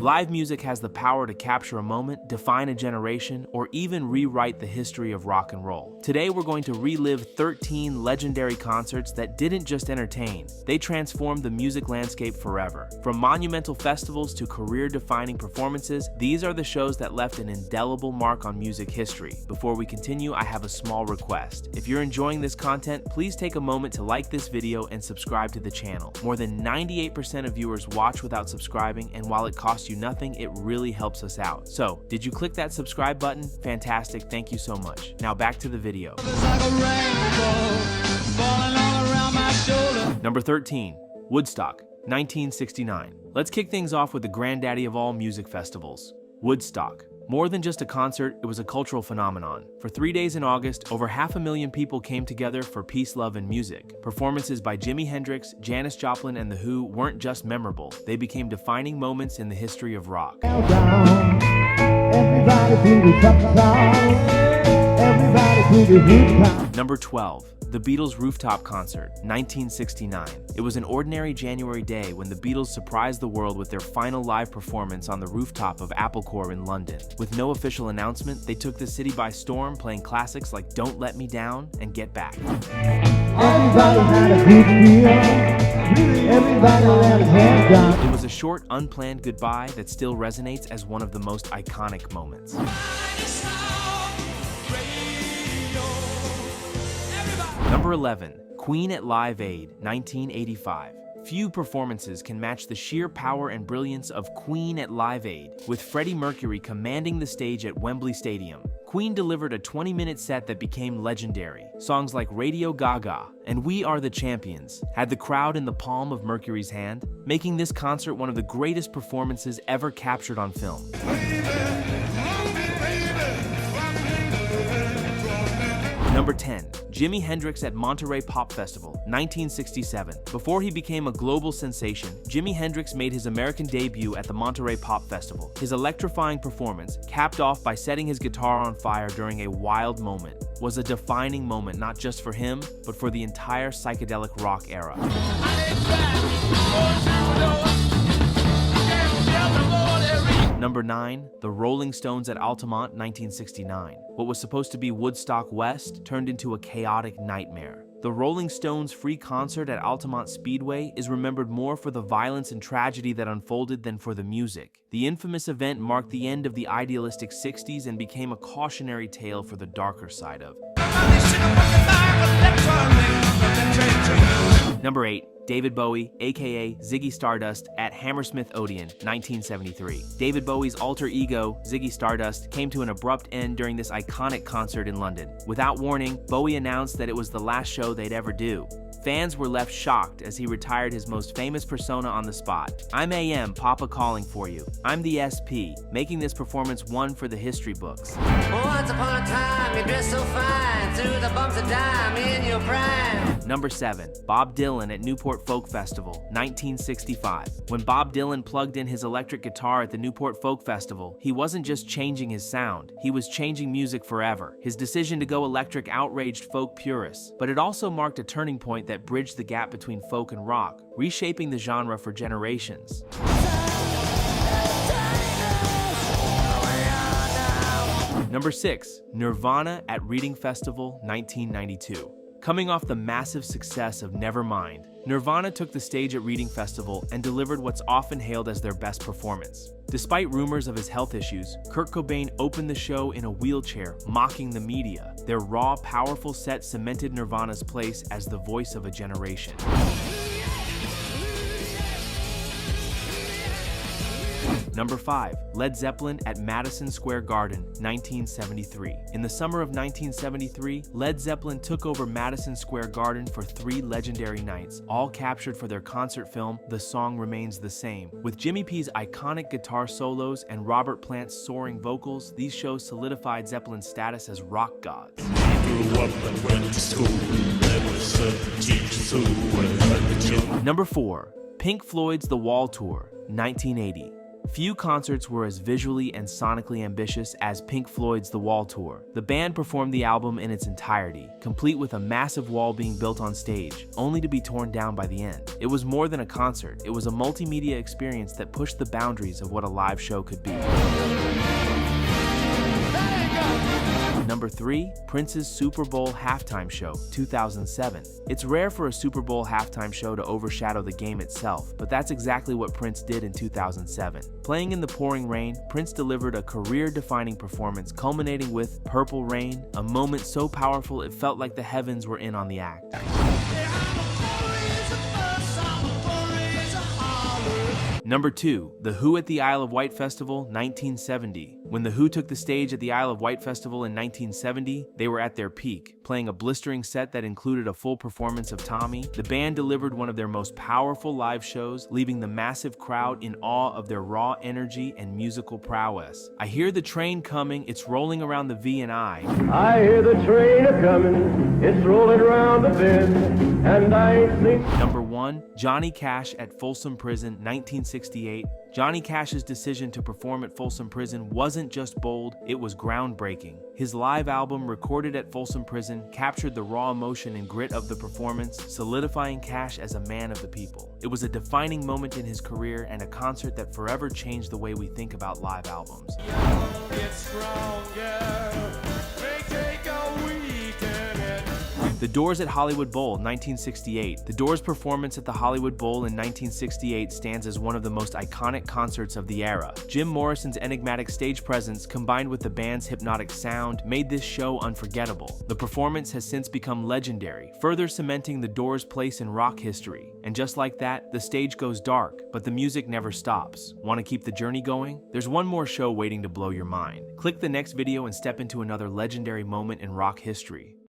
Live music has the power to capture a moment, define a generation, or even rewrite the history of rock and roll. Today, we're going to relive 13 legendary concerts that didn't just entertain, they transformed the music landscape forever. From monumental festivals to career-defining performances, these are the shows that left an indelible mark on music history. Before we continue, I have a small request. If you're enjoying this content, please take a moment to like this video and subscribe to the channel. More than 98% of viewers watch without subscribing, and while it costs you nothing, it really helps us out. So, did you click that subscribe button? Fantastic, thank you so much. Now back to the video. Number 13, Woodstock, 1969. Let's kick things off with the granddaddy of all music festivals, Woodstock. More than just a concert, it was a cultural phenomenon. For 3 days in August, over 500,000 people came together for peace, love, and music. Performances by Jimi Hendrix, Janis Joplin, and The Who weren't just memorable, they became defining moments in the history of rock. Number 12. The Beatles' Rooftop Concert, 1969. It was an ordinary January day when the Beatles surprised the world with their final live performance on the rooftop of Applecore in London. With no official announcement, they took the city by storm, playing classics like Don't Let Me Down and Get Back. Everybody had a good feel. Everybody let his hands down. It was a short, unplanned goodbye that still resonates as one of the most iconic moments. Number 11, Queen at Live Aid, 1985. Few performances can match the sheer power and brilliance of Queen at Live Aid, with Freddie Mercury commanding the stage at Wembley Stadium. Queen delivered a 20-minute set that became legendary. Songs like Radio Gaga and We Are the Champions had the crowd in the palm of Mercury's hand, making this concert one of the greatest performances ever captured on film. Number 10, Jimi Hendrix at Monterey Pop Festival, 1967. Before he became a global sensation, Jimi Hendrix made his American debut at the Monterey Pop Festival. His electrifying performance, capped off by setting his guitar on fire during a wild moment, was a defining moment not just for him, but for the entire psychedelic rock era. Number 9, the Rolling Stones at Altamont, 1969. What was supposed to be Woodstock West turned into a chaotic nightmare. The Rolling Stones' free concert at Altamont Speedway is remembered more for the violence and tragedy that unfolded than for the music. The infamous event marked the end of the idealistic 60s and became a cautionary tale for the darker side of. Number 8, David Bowie, aka Ziggy Stardust, at Hammersmith Odeon, 1973. David Bowie's alter ego, Ziggy Stardust, came to an abrupt end during this iconic concert in London. Without warning, Bowie announced that it was the last show they'd ever do. Fans were left shocked as he retired his most famous persona on the spot. I'm AM, Papa calling for you. I'm the SP, making this performance one for the history books. Once upon a time, you dressed so fine, through the bumps of dime in your prime. Number 7, Bob Dylan at Newport Folk Festival, 1965. When Bob Dylan plugged in his electric guitar at the Newport Folk Festival, he wasn't just changing his sound, he was changing music forever. His decision to go electric outraged folk purists, but it also marked a turning point that bridged the gap between folk and rock, reshaping the genre for generations. Number 6, Nirvana at Reading Festival, 1992. Coming off the massive success of Nevermind, Nirvana took the stage at Reading Festival and delivered what's often hailed as their best performance. Despite rumors of his health issues, Kurt Cobain opened the show in a wheelchair, mocking the media. Their raw, powerful set cemented Nirvana's place as the voice of a generation. Number 5, Led Zeppelin at Madison Square Garden, 1973. In the summer of 1973, Led Zeppelin took over Madison Square Garden for 3 legendary nights, all captured for their concert film, The Song Remains the Same. With Jimmy P's iconic guitar solos and Robert Plant's soaring vocals, these shows solidified Zeppelin's status as rock gods. Number 4, Pink Floyd's The Wall Tour, 1980. Few concerts were as visually and sonically ambitious as Pink Floyd's The Wall tour. The band performed the album in its entirety, complete with a massive wall being built on stage, only to be torn down by the end. It was more than a concert, it was a multimedia experience that pushed the boundaries of what a live show could be. Number 3, Prince's Super Bowl halftime show, 2007. It's rare for a Super Bowl halftime show to overshadow the game itself, but that's exactly what Prince did in 2007. Playing in the pouring rain, Prince delivered a career-defining performance culminating with Purple Rain, a moment so powerful it felt like the heavens were in on the act. Number 2, The Who at the Isle of Wight Festival, 1970. When The Who took the stage at the Isle of Wight Festival in 1970, they were at their peak, playing a blistering set that included a full performance of Tommy. The band delivered one of their most powerful live shows, leaving the massive crowd in awe of their raw energy and musical prowess. I hear the train coming, it's rolling around the V&I. I hear the train a-comin', it's rolling around the bend, and I ain't seen... Number 1, Johnny Cash at Folsom Prison, 1968. Johnny Cash's decision to perform at Folsom Prison wasn't just bold, it was groundbreaking. His live album, recorded at Folsom Prison, captured the raw emotion and grit of the performance, solidifying Cash as a man of the people. It was a defining moment in his career and a concert that forever changed the way we think about live albums. The Doors at Hollywood Bowl, 1968. The Doors' performance at the Hollywood Bowl in 1968 stands as one of the most iconic concerts of the era. Jim Morrison's enigmatic stage presence, combined with the band's hypnotic sound, made this show unforgettable. The performance has since become legendary, further cementing the Doors' place in rock history. And just like that, the stage goes dark, but the music never stops. Want to keep the journey going? There's one more show waiting to blow your mind. Click the next video and step into another legendary moment in rock history.